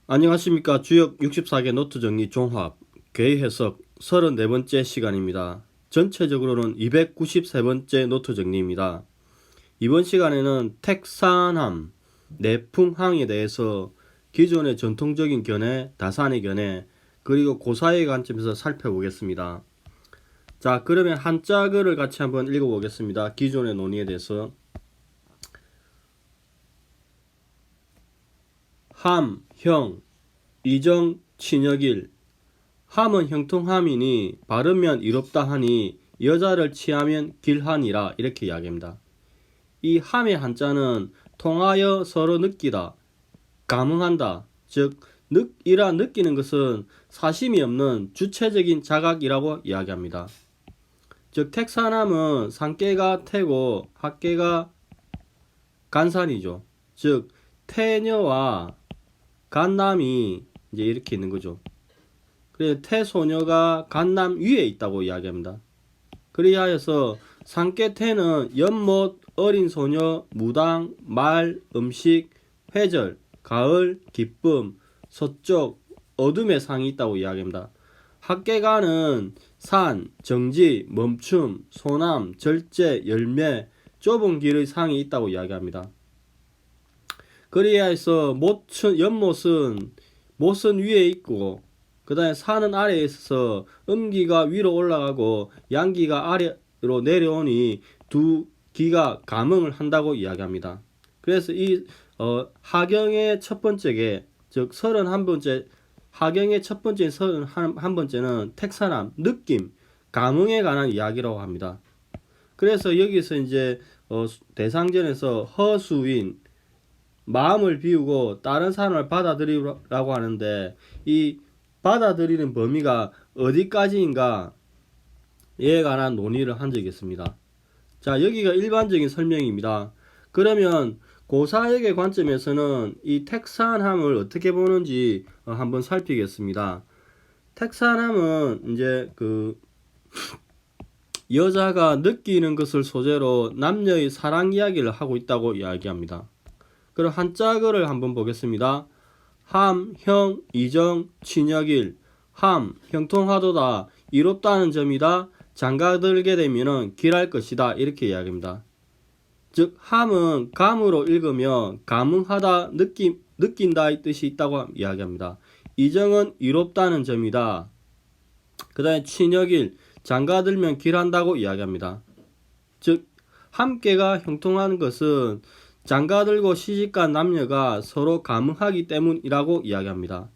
안녕하십니까. 주역 64개 노트 정리 종합 개의 해석 34번째 시간입니다. 전체적으로는 293번째 노트 정리입니다. 이번 시간에는 택산함, 내풍항에 대해서 기존의 전통적인 견해, 다산의 견해, 그리고 고사의 관점에서 살펴보겠습니다. 자, 그러면 한자 글을 같이 한번 읽어보겠습니다. 기존의 논의에 대해서. 함, 형, 이정, 친역일. 함은 형통함이니 바르면 이롭다 하니 여자를 취하면 길하니라 이렇게 이야기합니다. 이 함의 한자는 통하여 서로 느끼다, 감흥한다. 즉 이라 느끼는 것은 사심이 없는 주체적인 자각이라고 이야기합니다. 즉 택산함은 산깨가 태고 학깨가 간산이죠. 즉 태녀와 간남이 이제 이렇게 있는 거죠. 그래서 태소녀가 간남 위에 있다고 이야기합니다. 그리하여서 산깨태는 연못, 어린 소녀, 무당, 말, 음식, 회절, 가을, 기쁨, 서쪽, 어둠의 상이 있다고 이야기합니다. 학계가는 산, 정지, 멈춤, 소남, 절제, 열매, 좁은 길의 상이 있다고 이야기합니다. 그리하여서 연못은 못은 위에 있고 그 다음에 산은 아래에 있어서 음기가 위로 올라가고 양기가 아래로 내려오니 두 기가 감응을 한다고 이야기합니다. 그래서 이 하경의 첫 번째게 즉 31번째 하경의 첫 번째 31번째는 택산함, 느낌, 감응에 관한 이야기라고 합니다. 그래서 여기서 이제 대상전에서 허수인 마음을 비우고 다른 사람을 받아들이라고 하는데 이 받아들이는 범위가 어디까지인가 에 관한 논의를 한 적이 있습니다. 자, 여기가 일반적인 설명입니다. 그러면 고사역의 관점에서는 이 택산함을 어떻게 보는지 한번 살피겠습니다. 택산함은 이제 여자가 느끼는 것을 소재로 남녀의 사랑 이야기를 하고 있다고 이야기합니다. 그럼 한자글을 한번 보겠습니다. 함, 형, 이정, 친역일. 함, 형통하도다, 이롭다는 점이다. 장가들게 되면은 길할 것이다. 이렇게 이야기합니다. 즉 함은 감으로 읽으면 감흥하다, 느낀다 이 뜻이 있다고 이야기합니다. 이정은 이롭다는 점이다. 그 다음에 친역일, 장가들면 길한다고 이야기합니다. 즉 함께가 형통하는 것은 장가들고 시집간 남녀가 서로 감흥하기 때문이라고 이야기합니다.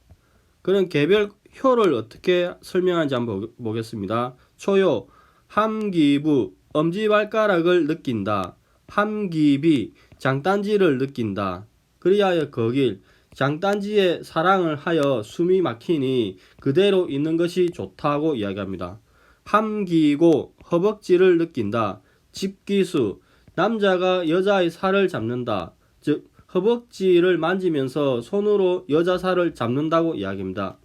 그런 개별 효를 어떻게 설명하는지 한번 보겠습니다. 초요, 함기부, 엄지발가락을 느낀다. 함기비, 장단지를 느낀다. 그리하여 거길, 장단지에 사랑을 하여 숨이 막히니 그대로 있는 것이 좋다고 이야기합니다. 함기고, 허벅지를 느낀다. 집기수, 남자가 여자의 살을 잡는다. 즉 허벅지를 만지면서 손으로 여자 살을 잡는다고 이야기합니다.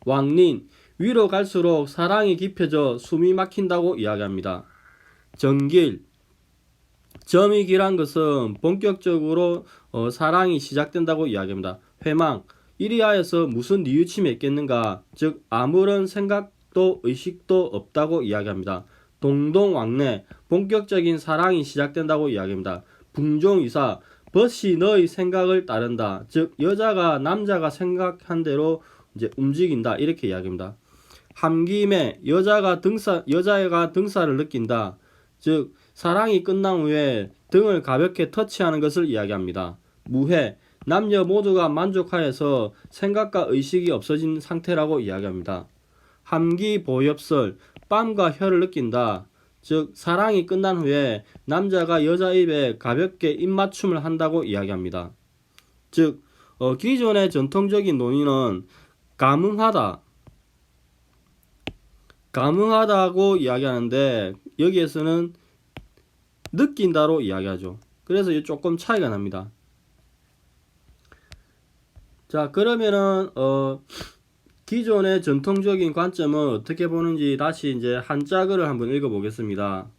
왕린, 위로 갈수록 사랑이 깊어져 숨이 막힌다고 이야기합니다. 정길, 점이 길한 것은 본격적으로 사랑이 시작된다고 이야기합니다. 회망, 이리하여서 무슨 뉘우침이 있겠는가, 즉 아무런 생각도 의식도 없다고 이야기합니다. 동동왕래, 본격적인 사랑이 시작된다고 이야기합니다. 붕종이사, 벗이 너의 생각을 따른다. 즉 여자가 남자가 생각한 대로 이제 움직인다. 이렇게 이야기합니다. 함김에, 여자가 등살을 느낀다. 즉 사랑이 끝난 후에 등을 가볍게 터치하는 것을 이야기합니다. 무해, 남녀 모두가 만족하여서 생각과 의식이 없어진 상태라고 이야기합니다. 함기보엽설, 뺨과 혀를 느낀다. 즉 사랑이 끝난 후에 남자가 여자 입에 가볍게 입맞춤을 한다고 이야기합니다. 즉 기존의 전통적인 논의는 감흥하다고 이야기하는데 여기에서는 느낀다로 이야기하죠. 그래서 조금 차이가 납니다. 자, 그러면은 기존의 전통적인 관점은 어떻게 보는지 다시 이제 한자글을 한번 읽어보겠습니다.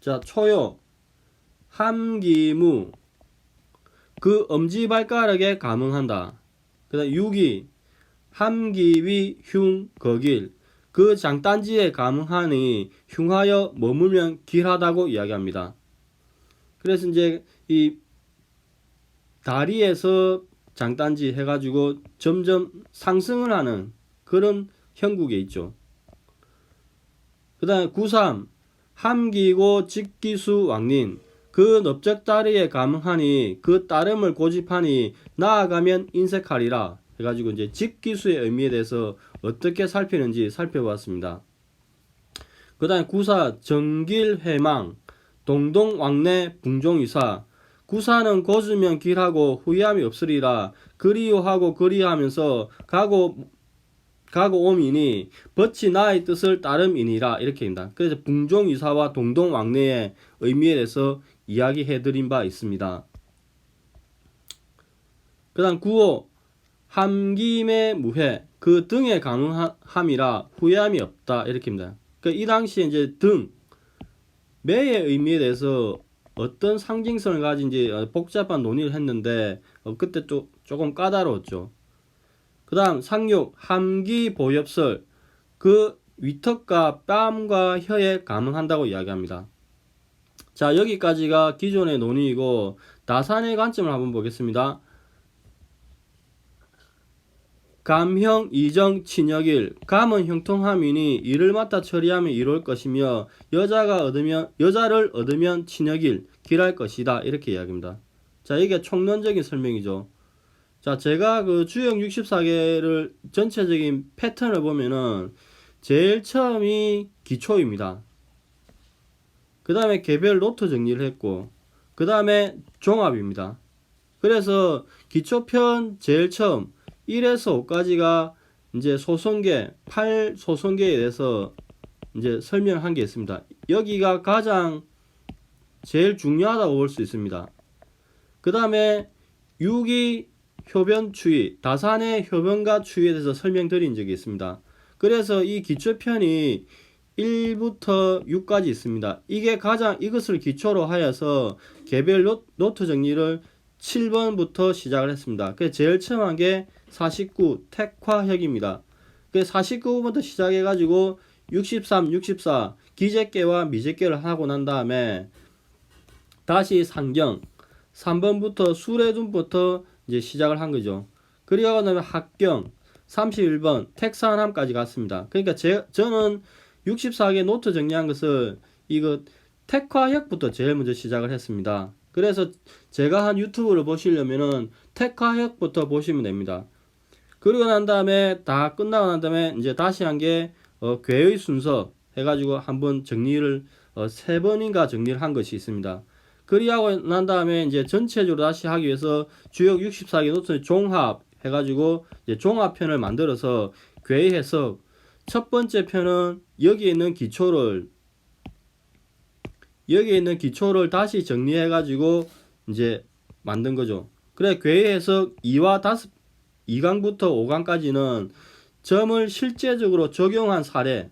자, 초요, 함기무, 그 엄지발가락에 감응한다. 그 다음 6이 함기위 흉 거길 그 장단지에 감응하니 흉하여 머물면 길하다고 이야기합니다. 그래서 이제 이 다리에서 장단지 해가지고 점점 상승을 하는 그런 형국에 있죠. 그 다음에 93 함기고 직기수 왕린 그 넓적다리에 감응하니 그 따름을 고집하니 나아가면 인색하리라 해가지고 이제 직기수의 의미에 대해서 어떻게 살피는지 살펴봤습니다. 그 다음에 94 정길회망 동동왕래 붕종이사 구사는 고으면 길하고 후회함이 없으리라 그리워하고 그리하면서 가고 오미니 벗이 나의 뜻을 따름이니라 이렇게입니다. 그래서 붕종이사와 동동왕래의 의미에 대해서 이야기해드린 바 있습니다. 그 다음 95 함김의 무해 그 등에 감응함이라 후회함이 없다 이렇게입니다. 이 당시에 이제 등 매의 의미에 대해서 어떤 상징성을 가진지 복잡한 논의를 했는데 그때 또 조금 까다로웠죠. 그 다음 상육 함기보엽설 그 위턱과 뺨과 혀에 감응한다고 이야기합니다. 자 여기까지가 기존의 논의이고 다산의 관점을 한번 보겠습니다. 감형 이정 친역일 감은 형통함이니 일을 맡아 처리하면 이룰 것이며 여자를 얻으면 친역일 길할 것이다 이렇게 이야기합니다. 자 이게 총론적인 설명이죠. 자 제가 그 주역 64개를 전체적인 패턴을 보면은 제일 처음이 기초입니다. 그 다음에 개별 노트 정리를 했고 그 다음에 종합입니다. 그래서 기초편 제일 처음 1에서 5까지가 이제 소성계, 8소성계에 대해서 이제 설명한 게 있습니다. 여기가 가장 제일 중요하다고 볼 수 있습니다. 그 다음에 6이 효변 추이, 다산의 효변과 추이에 대해서 설명드린 적이 있습니다. 그래서 이 기초편이 1부터 6까지 있습니다. 이것을 기초로 하여서 개별 노트 정리를 7번부터 시작을 했습니다. 그래서 제일 처음 한 게 49 택화혁입니다. 49부터 시작해가지고 63, 64 기재계와 미재계를 하고 난 다음에 다시 상경 3번부터 수레둔부터 이제 시작을 한 거죠. 그리고 그다음에 합경 31번 택사함까지 갔습니다. 그러니까 저는 64개 노트 정리한 것을 이거 택화혁부터 제일 먼저 시작을 했습니다. 그래서 제가 한 유튜브를 보시려면은 택화혁부터 보시면 됩니다. 그리고 난 다음에 다 끝나고 난 다음에 이제 다시 한 게 괴의 순서 해가지고 한번 정리를 3번인가 정리를 한 것이 있습니다. 그리하고 난 다음에 이제 전체적으로 다시 하기 위해서 주역 64개 노트 종합 해가지고 이제 종합편을 만들어서 괴의 해석 첫 번째 편은 여기에 있는 기초를 다시 정리해 가지고 이제 만든 거죠. 그래 괴의 해석 2강부터 5강까지는 점을 실제적으로 적용한 사례를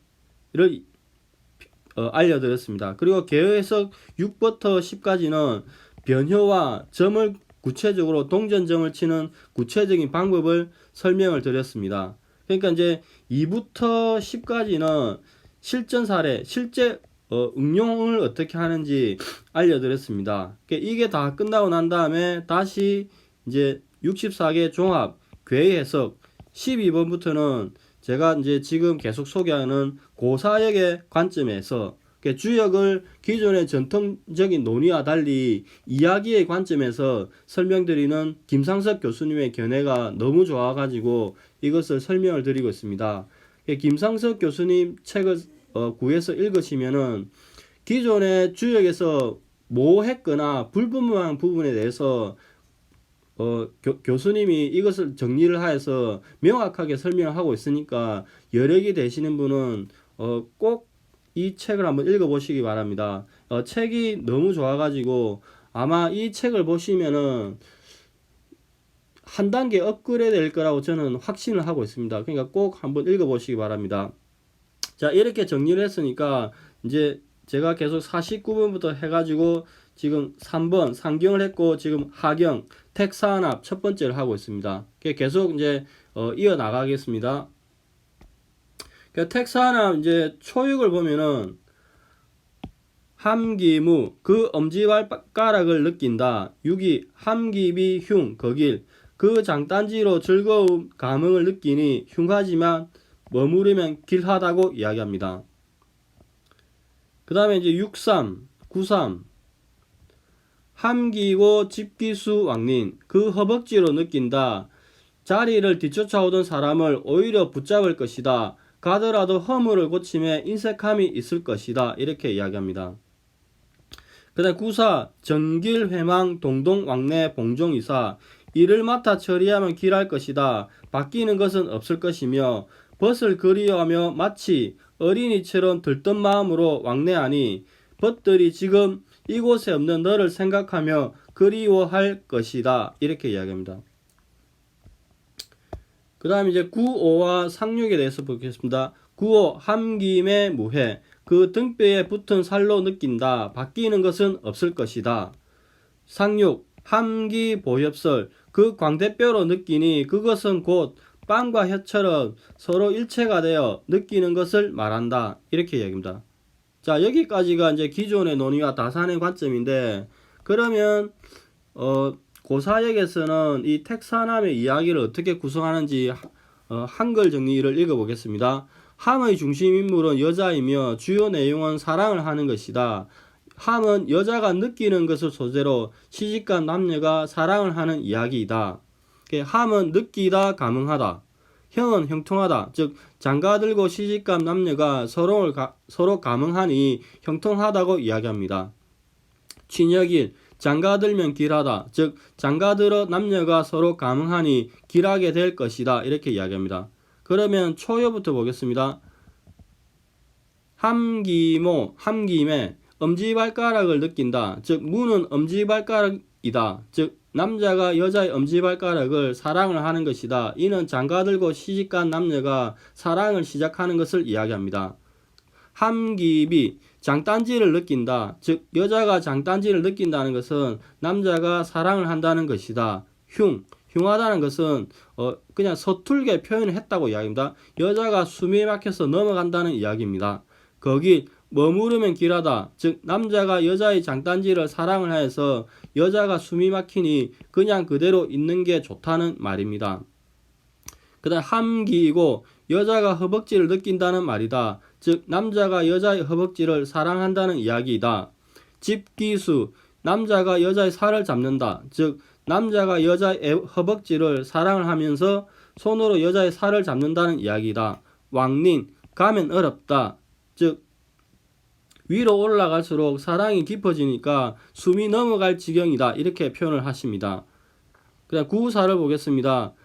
알려드렸습니다. 그리고 괴의 해석 6부터 10까지는 변효와 점을 구체적으로 동전점을 치는 구체적인 방법을 설명을 드렸습니다. 그러니까 이제 2부터 10까지는 실전 사례, 실제 응용을 어떻게 하는지 알려드렸습니다. 이게 다 끝나고 난 다음에 다시 이제 64개 종합 괴의 해석 12번부터는 제가 이제 지금 계속 소개하는 고사역의 관점에서 주역을 기존의 전통적인 논의와 달리 이야기의 관점에서 설명드리는 김상석 교수님의 견해가 너무 좋아가지고 이것을 설명을 드리고 있습니다. 김상석 교수님 책을 구해서 읽으시면은 기존의 주역에서 모호했거나 불분명한 부분에 대해서 교수님이 이것을 정리를 하여서 명확하게 설명을 하고 있으니까 여력이 되시는 분은 꼭 이 책을 한번 읽어보시기 바랍니다. 책이 너무 좋아가지고 아마 이 책을 보시면은 한 단계 업그레이드 될 거라고 저는 확신을 하고 있습니다. 그러니까 꼭 한번 읽어보시기 바랍니다. 자 이렇게 정리를 했으니까 이제 제가 계속 49번부터 해가지고 지금 3번 상경을 했고 지금 하경, 택산압 첫 번째를 하고 있습니다. 계속 이제 이어 나가겠습니다. 택산압 이제 초육을 보면은 함기무 그 엄지발가락을 느낀다. 6이 함기비 흉 거길 그 장단지로 즐거움 감흥을 느끼니 흉하지만 머무르면 길하다고 이야기합니다. 그 다음에 이제 6.3 9.3 함기고 집기수 왕린 그 허벅지로 느낀다. 자리를 뒤쫓아오던 사람을 오히려 붙잡을 것이다. 가더라도 허물을 고침에 인색함이 있을 것이다. 이렇게 이야기합니다. 그 다음 9.4 정길 회망 동동 왕래 봉종이사 이를 맡아 처리하면 길할 것이다. 바뀌는 것은 없을 것이며 벗을 그리워하며 마치 어린이처럼 들뜬 마음으로 왕래하니 벗들이 지금 이곳에 없는 너를 생각하며 그리워할 것이다. 이렇게 이야기합니다. 그 다음 이제 9.5와 상륙에 대해서 보겠습니다. 9.5 함김의 무해 그 등뼈에 붙은 살로 느낀다. 바뀌는 것은 없을 것이다. 상륙 함기 보협설 그 광대뼈로 느끼니 그것은 곧 빵과 혀처럼 서로 일체가 되어 느끼는 것을 말한다. 이렇게 이야기합니다. 자, 여기까지가 이제 기존의 논의와 다산의 관점인데, 그러면 고사역에서는 이 택산함의 이야기를 어떻게 구성하는지 한글 정리를 읽어보겠습니다. 함의 중심 인물은 여자이며 주요 내용은 사랑을 하는 것이다. 함은 여자가 느끼는 것을 소재로 시집간 남녀가 사랑을 하는 이야기이다. 함은 느끼다, 감흥하다. 형은 형통하다. 즉 장가들고 시집간 남녀가 서로 감흥하니 형통하다고 이야기합니다. 친역일 장가들면 길하다. 즉 장가들어 남녀가 서로 감흥하니 길하게 될 것이다. 이렇게 이야기합니다. 그러면 초요부터 보겠습니다. 함김에 엄지발가락을 느낀다. 즉 무는 엄지발가락이다. 즉 남자가 여자의 엄지발가락을 사랑을 하는 것이다. 이는 장가들고 시집간 남녀가 사랑을 시작하는 것을 이야기합니다. 함기비 장단지를 느낀다. 즉 여자가 장단지를 느낀다는 것은 남자가 사랑을 한다는 것이다. 흉하다는 것은 그냥 서툴게 표현을 했다고 이야기합니다. 여자가 숨이 막혀서 넘어간다는 이야기입니다. 거기 머무르면 길하다. 즉 남자가 여자의 장단지를 사랑을 하여서 여자가 숨이 막히니 그냥 그대로 있는 게 좋다는 말입니다. 그 다음 함기이고 여자가 허벅지를 느낀다는 말이다. 즉 남자가 여자의 허벅지를 사랑한다는 이야기이다. 집기수 남자가 여자의 살을 잡는다. 즉 남자가 여자의 허벅지를 사랑을 하면서 손으로 여자의 살을 잡는다는 이야기이다. 왕린 가면 어렵다. 즉 위로 올라갈수록 사랑이 깊어지니까 숨이 넘어갈 지경이다. 이렇게 표현을 하십니다. 그다음 9.4를 보겠습니다.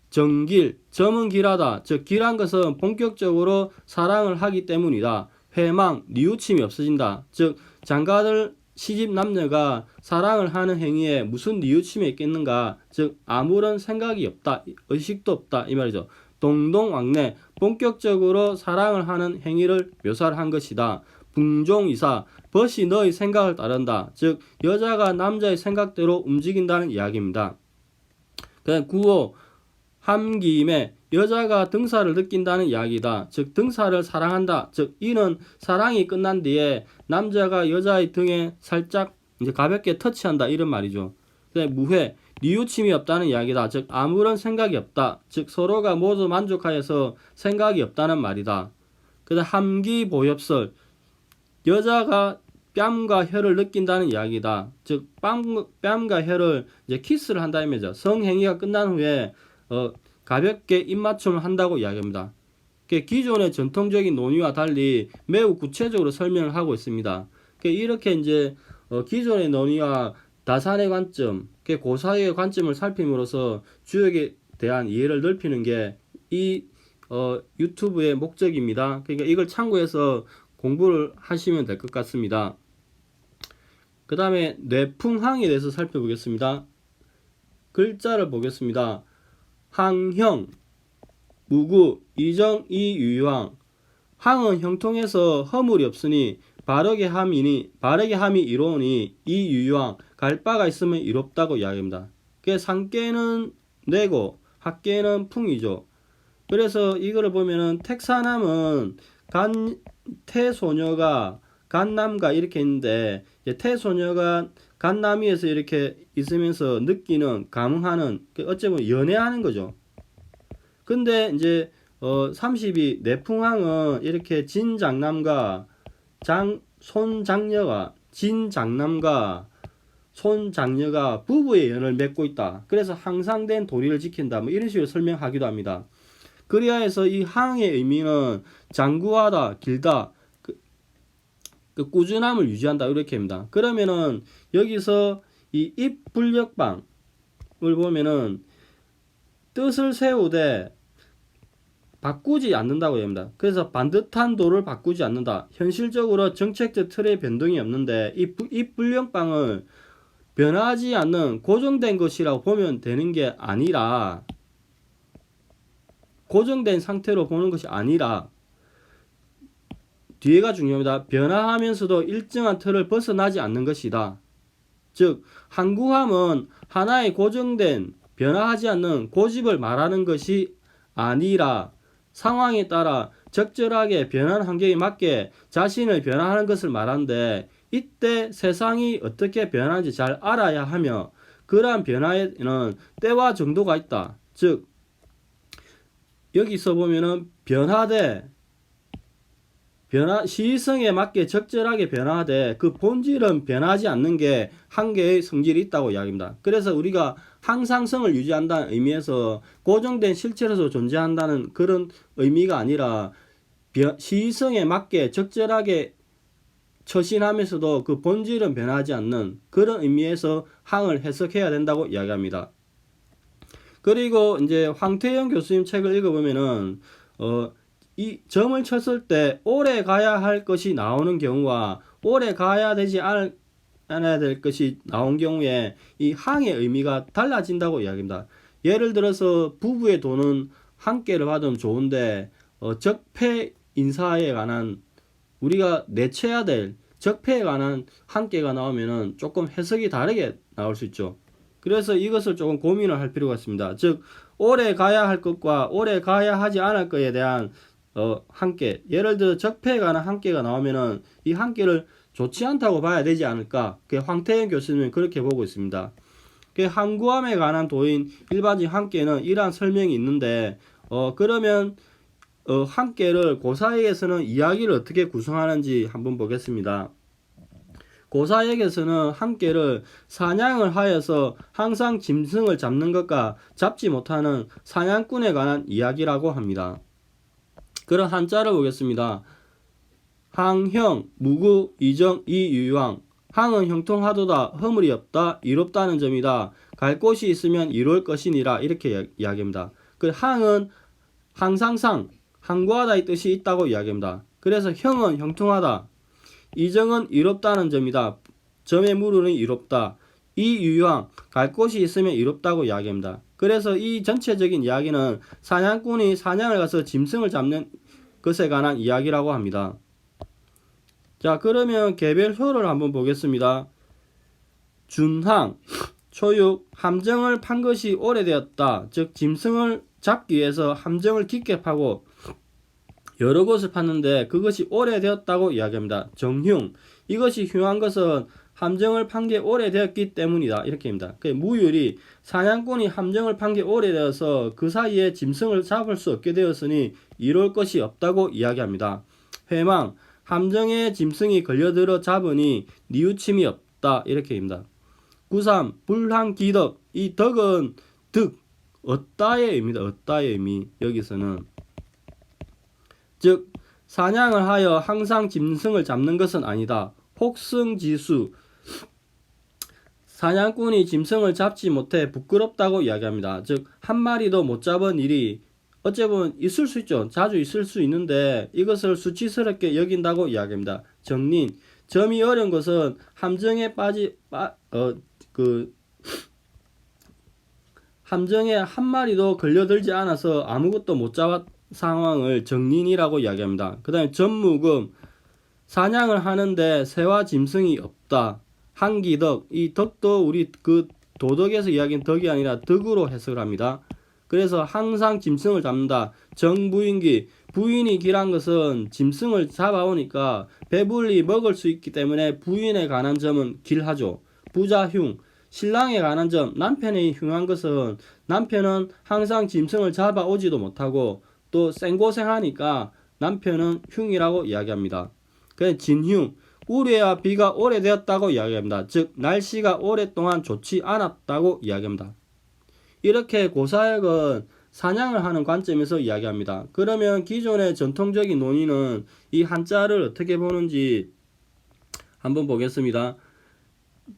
정길, 점은 길하다. 즉 길한 것은 본격적으로 사랑을 하기 때문이다. 회망, 뉘우침이 없어진다. 즉 장가들 시집 남녀가 사랑을 하는 행위에 무슨 뉘우침이 있겠는가. 즉 아무런 생각이 없다. 의식도 없다. 이 말이죠. 동동왕래, 본격적으로 사랑을 하는 행위를 묘사를 한 것이다. 붕종이사 벗이 너의 생각을 따른다. 즉 여자가 남자의 생각대로 움직인다는 이야기입니다. 그다음 9.5 함김에 여자가 등사를 느낀다는 이야기다. 즉 등사를 사랑한다. 즉 이는 사랑이 끝난 뒤에 남자가 여자의 등에 살짝 이제 가볍게 터치한다. 이런 말이죠. 그다음 무회 뉘우침이 없다는 이야기다. 즉 아무런 생각이 없다. 즉 서로가 모두 만족하여서 생각이 없다는 말이다. 그다음 함기 보협설 여자가 뺨과 혀를 느낀다는 이야기다. 즉 뺨과 혀를 이제 키스를 한다는 말이죠. 성행위가 끝난 후에 가볍게 입맞춤을 한다고 이야기합니다. 기존의 전통적인 논의와 달리 매우 구체적으로 설명을 하고 있습니다. 이렇게 이제 기존의 논의와 다산의 관점, 고사의 관점을 살핌으로써 주역에 대한 이해를 넓히는 게 이 유튜브의 목적입니다. 그러니까 이걸 참고해서 공부를 하시면 될 것 같습니다. 그 다음에 뇌풍항에 대해서 살펴보겠습니다. 글자를 보겠습니다. 항형, 무구, 이정, 이유황. 항은 형통해서 허물이 없으니 바르게 함이 이로우니 이 유유왕 갈 바가 있으면 이롭다고 이야기합니다. 그 상께는 내고 학계는 풍이죠. 그래서 이거를 보면은 택사남은 태소녀가 간남가 이렇게 있는데 태소녀가 간남위에서 이렇게 있으면서 느끼는 감흥하는 어찌 보면 연애하는 거죠. 근데 이제 32 내풍항은 이렇게 진장남과 손장녀가 부부의 연을 맺고 있다. 그래서 항상된 도리를 지킨다. 뭐 이런 식으로 설명하기도 합니다. 그리하 해서 이 항의 의미는 장구하다, 길다, 그 꾸준함을 유지한다. 이렇게 합니다. 그러면은 여기서 이 입불력방을 보면은 뜻을 세우되 바꾸지 않는다고 합니다. 그래서 반듯한 도를 바꾸지 않는다. 현실적으로 정책적 틀의 변동이 없는데 이 불령방을 변하지 않는 고정된 것이라고 보면 되는 게 아니라 고정된 상태로 보는 것이 아니라 뒤에가 중요합니다. 변화하면서도 일정한 틀을 벗어나지 않는 것이다. 즉 항구함은 하나의 고정된 변화하지 않는 고집을 말하는 것이 아니라 상황에 따라 적절하게 변하는 환경에 맞게 자신을 변화하는 것을 말하는데 이때 세상이 어떻게 변하는지 잘 알아야 하며 그러한 변화에는 때와 정도가 있다. 즉 여기서 보면은 시의성에 맞게 적절하게 변화하되 그 본질은 변하지 않는 게 한계의 성질이 있다고 이야기합니다. 그래서 우리가 항상성을 유지한다는 의미에서 고정된 실체로서 존재한다는 그런 의미가 아니라 시의성에 맞게 적절하게 처신하면서도 그 본질은 변하지 않는 그런 의미에서 항을 해석해야 된다고 이야기합니다. 그리고 이제 황태영 교수님 책을 읽어보면은 이 점을 쳤을 때 오래 가야 할 것이 나오는 경우와 오래 가야 되지 않아야 될 것이 나온 경우에 이 항의 의미가 달라진다고 이야기합니다. 예를 들어서 부부의 돈은 한 개를 받으면 좋은데 적폐 인사에 관한 우리가 내쳐야 될 적폐에 관한 한 개가 나오면은 조금 해석이 다르게 나올 수 있죠. 그래서 이것을 조금 고민을 할 필요가 있습니다. 즉 오래 가야 할 것과 오래 가야 하지 않을 것에 대한 한계, 예를 들어 적폐에 관한 한계가 나오면은 이 한계를 좋지 않다고 봐야 되지 않을까? 황태영 교수님은 그렇게 보고 있습니다. 항구함에 관한 도인 일반적인 한계는 이러한 설명이 있는데 그러면 한계를 고사역에서는 이야기를 어떻게 구성하는지 한번 보겠습니다. 고사역에서는 한계를 사냥을 하여서 항상 짐승을 잡는 것과 잡지 못하는 사냥꾼에 관한 이야기라고 합니다. 그런 한자를 보겠습니다. 항형, 무구, 이정, 이유왕. 항은 형통하도다, 허물이 없다, 이롭다는 점이다. 갈 곳이 있으면 이룰 것이니라. 이렇게 이야기합니다. 그 항은 항상상, 항구하다 이 뜻이 있다고 이야기합니다. 그래서 형은 형통하다, 이정은 이롭다는 점이다. 점에 무르는 이롭다. 이유왕, 갈 곳이 있으면 이롭다고 이야기합니다. 그래서 이 전체적인 이야기는 사냥꾼이 사냥을 가서 짐승을 잡는 것에 관한 이야기라고 합니다. 자, 그러면 개별효를 한번 보겠습니다. 준항, 초육, 함정을 판 것이 오래되었다. 즉 짐승을 잡기 위해서 함정을 깊게 파고 여러 곳을 팠는데 그것이 오래되었다고 이야기합니다. 정흉, 이것이 흉한 것은 함정을 판 게 오래되었기 때문이다. 이렇게 합니다. 무율이, 사냥꾼이 함정을 판 게 오래되어서 그 사이에 짐승을 잡을 수 없게 되었으니 이룰 것이 없다고 이야기합니다. 회망, 함정에 짐승이 걸려들어 잡으니 뉘우침이 없다. 이렇게 합니다. 93. 불항기덕, 이 덕은 득, 얻다의 의미다. 얻다의 의미. 여기서는 즉 사냥을 하여 항상 짐승을 잡는 것은 아니다. 혹승지수, 사냥꾼이 짐승을 잡지 못해 부끄럽다고 이야기합니다. 즉 한 마리도 못 잡은 일이 어찌 보면 있을 수 있죠. 자주 있을 수 있는데 이것을 수치스럽게 여긴다고 이야기합니다. 정린, 점이 어려운 것은 함정에 함정에 한 마리도 걸려들지 않아서 아무것도 못 잡았 상황을 정린이라고 이야기합니다. 그 다음에 전무금, 사냥을 하는데 새와 짐승이 없다. 한기덕, 이 덕도 우리 그 도덕에서 이야기한 덕이 아니라 덕으로 해석을 합니다. 그래서 항상 짐승을 잡는다. 정부인기, 부인이 기란 것은 짐승을 잡아오니까 배불리 먹을 수 있기 때문에 부인에 관한 점은 길하죠. 부자흉, 신랑에 관한 점, 남편이 흉한 것은 남편은 항상 짐승을 잡아오지도 못하고 또 생고생하니까 남편은 흉이라고 이야기합니다. 그래서 진흉, 우레와 비가 오래되었다고 이야기합니다. 즉 날씨가 오랫동안 좋지 않았다고 이야기합니다. 이렇게 고사역은 사냥을 하는 관점에서 이야기합니다. 그러면 기존의 전통적인 논의는 이 한자를 어떻게 보는지 한번 보겠습니다.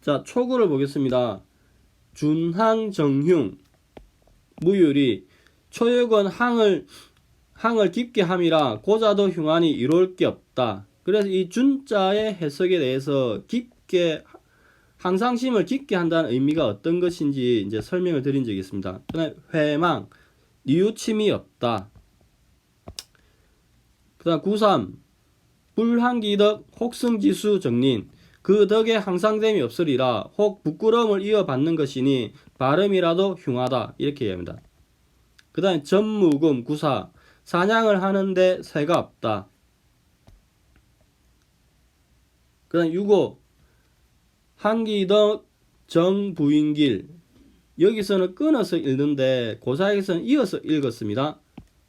자, 초구를 보겠습니다. 준항정흉 무유리 초역은 항을 깊게 함이라 고자도 흉하니 이룰 게 없다. 그래서 이 준자의 해석에 대해서 깊게 항상심을 깊게 한다는 의미가 어떤 것인지 이제 설명을 드린 적이 있습니다. 그다음에 회망 뉘우침이 없다. 그다음 93 불항기덕 혹승지수 정린 그 덕에 항상됨이 없으리라 혹 부끄러움을 이어받는 것이니 발음이라도 흉하다 이렇게 얘기합니다. 그 다음에 전무금 94 사냥을 하는데 새가 없다. 그 다음 65 한기덕 정부인길 여기서는 끊어서 읽는데 고사에서는 이어서 읽었습니다.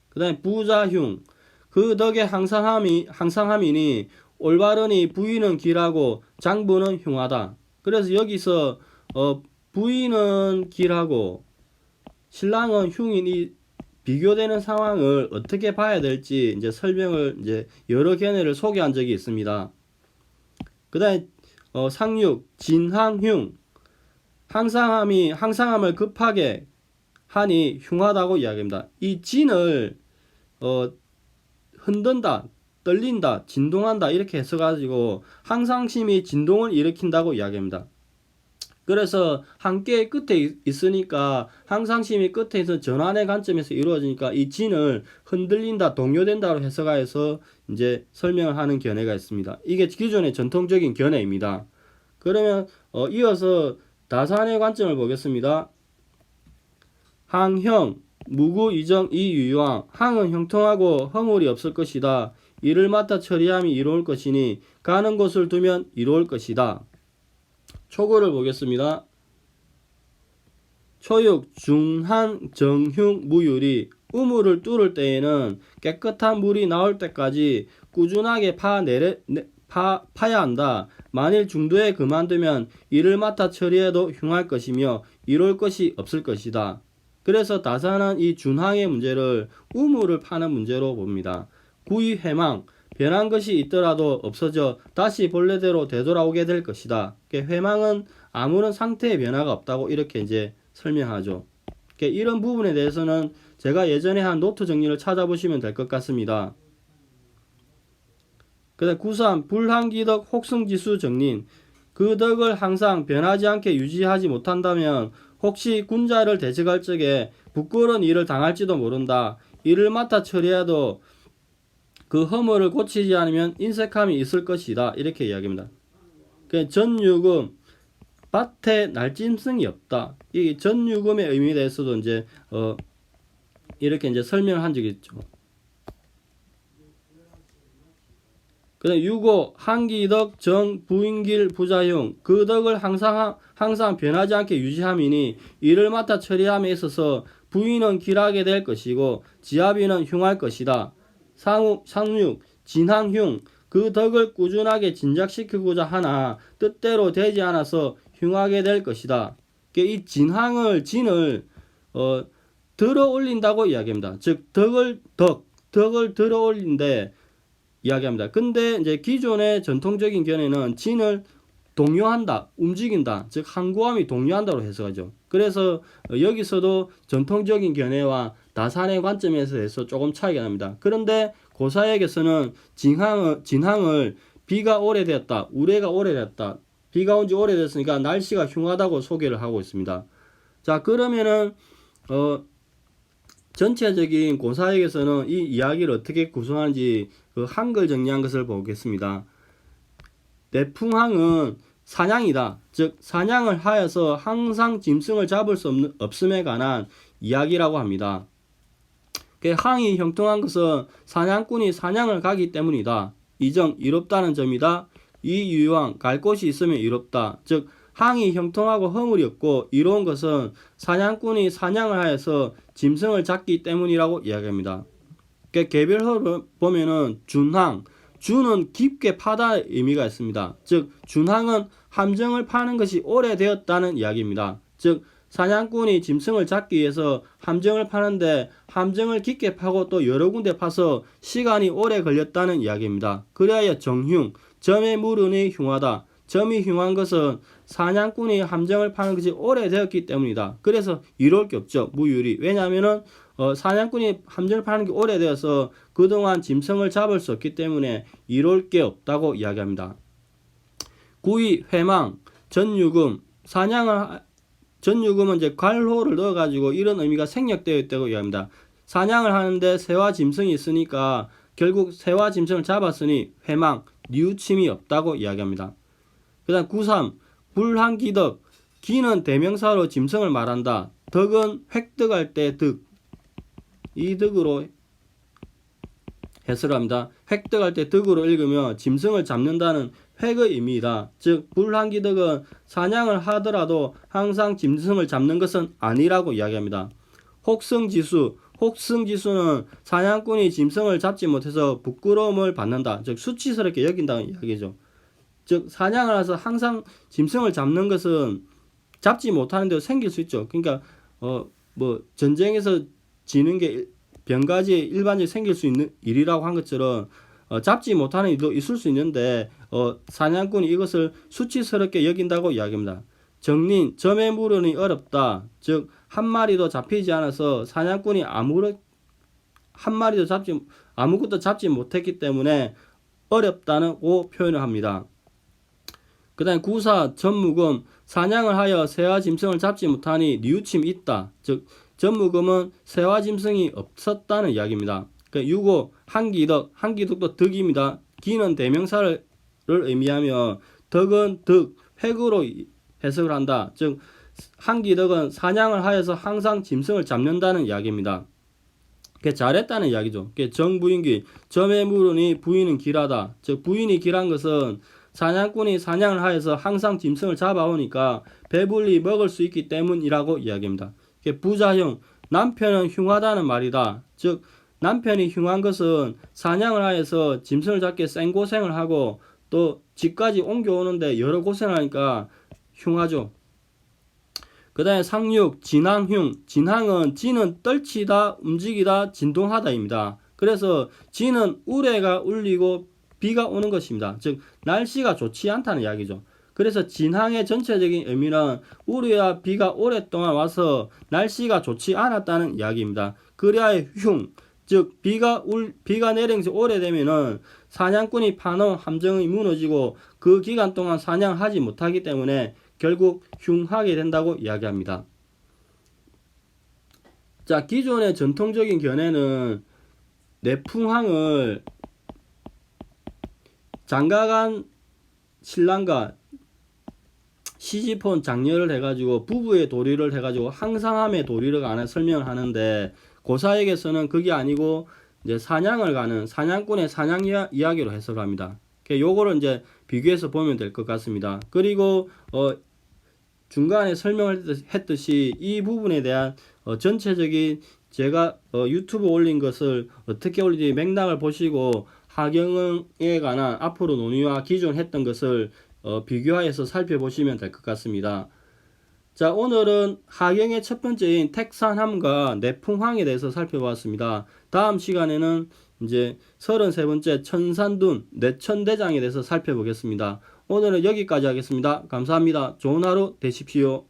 그 다음에 부자흉 그 덕에 항상함이니 올바르니 부인은 길하고 장부는 흉하다. 그래서 여기서 부인은 길하고 신랑은 흉인 이 비교되는 상황을 어떻게 봐야 될지 이제 설명을 이제 여러 견해를 소개한 적이 있습니다. 그다음에 상육 진항흉 항상함을 급하게 하니 흉하다고 이야기합니다. 이 진을 흔든다, 떨린다, 진동한다 이렇게 해서가지고 항상심이 진동을 일으킨다고 이야기합니다. 그래서 함께 끝에 있으니까 항상심이 끝에 있어 전환의 관점에서 이루어지니까 이 진을 흔들린다, 동요된다로 해석해서 이제 설명을 하는 견해가 있습니다. 이게 기존의 전통적인 견해입니다. 그러면 이어서 다산의 관점을 보겠습니다. 항형 무구 이정 이유왕 항은 형통하고 허물이 없을 것이다. 이를 맡아 처리함이 이로울 것이니 가는 곳을 두면 이로울 것이다. 초고를 보겠습니다. 초육 중한 정흉 무유리 우물을 뚫을 때에는 깨끗한 물이 나올 때까지 꾸준하게 파야 한다. 만일 중도에 그만두면 이를 맡아 처리해도 흉할 것이며 이로울 것이 없을 것이다. 그래서 다산은 이 준항의 문제를 우물을 파는 문제로 봅니다. 구이 회망 변한 것이 있더라도 없어져 다시 본래대로 되돌아오게 될 것이다. 회망은 아무런 상태의 변화가 없다고 이렇게 이제 설명하죠. 이런 부분에 대해서는 제가 예전에 한 노트 정리를 찾아보시면 될 것 같습니다. 그다음 93 불항기덕 혹승지수 정린 그 덕을 항상 변하지 않게 유지하지 못한다면 혹시 군자를 대적할 적에 부끄러운 일을 당할지도 모른다. 이를 맡아 처리해도 그 허물을 고치지 않으면 인색함이 있을 것이다. 이렇게 이야기합니다. 전유금 밭에 날짐승이 없다. 이 전유금의 의미에 대해서도 이제 이렇게 이제 설명을 한 적이 있죠. 그다음 65 한기덕 정 부인길 부자용 그 덕을 항상 변하지 않게 유지함이니 이를 맡아 처리함에 있어서 부인은 길하게 될 것이고 지아비는 흉할 것이다. 상육 진항흉 그 덕을 꾸준하게 진작시키고자 하나 뜻대로 되지 않아서 흉하게 될 것이다. 이 진을 들어 올린다고 이야기합니다. 즉 덕을 들어 올린데 이야기합니다. 근데 이제 기존의 전통적인 견해는 진을 동요한다, 움직인다, 즉 항구함이 동요한다로 해석하죠. 그래서 여기서도 전통적인 견해와 다산의 관점에서 해서 조금 차이가 납니다. 그런데 고사역에서는 진항을 비가 오래되었다, 우레가 오래되었다, 비가 온 지 오래됐으니까 날씨가 흉하다고 소개를 하고 있습니다. 자, 그러면은 전체적인 고사역에서는 이 이야기를 어떻게 구성하는지 그 한글 정리한 것을 보겠습니다. 내풍항은 사냥이다. 즉 사냥을 하여서 항상 짐승을 잡을 수 없음에 관한 이야기라고 합니다. 항이 형통한 것은 사냥꾼이 사냥을 가기 때문이다. 이정 이롭다는 점이다. 이 유효한 갈 곳이 있으면 이롭다. 즉 항이 형통하고 허물이 없고 이로운 것은 사냥꾼이 사냥을 하여서 짐승을 잡기 때문이라고 이야기합니다. 개별어로 보면은 준항, 준은 깊게 파다의 의미가 있습니다. 즉 준항은 함정을 파는 것이 오래되었다는 이야기입니다. 즉 사냥꾼이 짐승을 잡기 위해서 함정을 파는데 함정을 깊게 파고 또 여러 군데 파서 시간이 오래 걸렸다는 이야기입니다. 그리하여 정흉, 점에 물으니 흉하다. 점이 흉한 것은 사냥꾼이 함정을 파는 것이 오래되었기 때문이다. 그래서 이로울 게 없죠. 무유리. 왜냐하면은 사냥꾼이 함정을 파는 게 오래되어서 그동안 짐승을 잡을 수 없기 때문에 이로울 게 없다고 이야기합니다. 구이, 회망, 전유금, 전유금은 이제 괄호를 넣어가지고 이런 의미가 생략되어 있다고 이야기합니다. 사냥을 하는데 새와 짐승이 있으니까 결국 새와 짐승을 잡았으니 회망, 뉘우침이 없다고 이야기합니다. 그 다음 구삼, 불한기덕, 기는 대명사로 짐승을 말한다. 덕은 획득할 때 득, 이 덕으로 해석을 합니다. 획득할 때 덕으로 읽으면 짐승을 잡는다는 획의 의미이다. 즉 불한기덕은 사냥을 하더라도 항상 짐승을 잡는 것은 아니라고 이야기합니다. 혹승지수, 혹승지수는 사냥꾼이 짐승을 잡지 못해서 부끄러움을 받는다. 즉 수치스럽게 여긴다는 이야기죠. 즉 사냥을 해서 항상 짐승을 잡는 것은 잡지 못하는 데도 생길 수 있죠. 그러니까 뭐 전쟁에서 지는 게 병가지에 일반적으로 생길 수 있는 일이라고 한 것처럼 잡지 못하는 일도 있을 수 있는데 사냥꾼이 이것을 수치스럽게 여긴다고 이야기합니다. 정린, 점에 물으니 어렵다. 즉 한 마리도 잡히지 않아서 사냥꾼이 아무것도 잡지 못했기 때문에 어렵다고 표현을 합니다. 그 다음에 구사, 전무금, 사냥을 하여 새와 짐승을 잡지 못하니 뉘우침이 있다. 즉 전무금은 새와 짐승이 없었다는 이야기입니다. 유고, 한기덕, 한기덕도 덕입니다. 기는 대명사를 의미하며 덕은 덕, 획으로 해석을 한다. 즉 한기덕은 사냥을 하여서 항상 짐승을 잡는다는 이야기입니다. 잘했다는 이야기죠. 정부인기, 점에 물으니 부인은 길하다. 즉 부인이 길한 것은 사냥꾼이 사냥을 하여서 항상 짐승을 잡아오니까 배불리 먹을 수 있기 때문이라고 이야기합니다. 부자형, 남편은 흉하다는 말이다. 즉 남편이 흉한 것은 사냥을 하여서 짐승을 잡기 생고생을 하고 또 집까지 옮겨오는데 여러 고생을 하니까 흉하죠. 그 다음에 상육, 진항흉, 진항은 진은 떨치다, 움직이다, 진동하다입니다. 그래서 진은 우레가 울리고 비가 오는 것입니다. 즉 날씨가 좋지 않다는 이야기죠. 그래서 진항의 전체적인 의미는 우레와 비가 오랫동안 와서 날씨가 좋지 않았다는 이야기입니다. 그리하여 흉, 즉 비가 내린 지 오래되면은 사냥꾼이 파놓은 함정이 무너지고 그 기간 동안 사냥하지 못하기 때문에 결국 흉하게 된다고 이야기합니다. 자, 기존의 전통적인 견해는 내풍항을 장가간 신랑과 시집온 장녀를 해가지고 부부의 도리를 해가지고 항상함의 도리를 가는 설명을 하는데 고사에게서는 그게 아니고 이제 사냥을 가는 사냥꾼의 사냥 이야기로 해석을 합니다. 요거를 이제 비교해서 보면 될 것 같습니다. 그리고 중간에 설명을 했듯이 이 부분에 대한 전체적인 제가 유튜브 올린 것을 어떻게 올리지 맥락을 보시고 하경에 관한 앞으로 논의와 기존 했던 것을 비교하여서 살펴보시면 될 것 같습니다. 자, 오늘은 하경의 첫 번째인 택산함과 내풍항에 대해서 살펴보았습니다. 다음 시간에는 이제 33번째 천산둔, 내천대장에 대해서 살펴보겠습니다. 오늘은 여기까지 하겠습니다. 감사합니다. 좋은 하루 되십시오.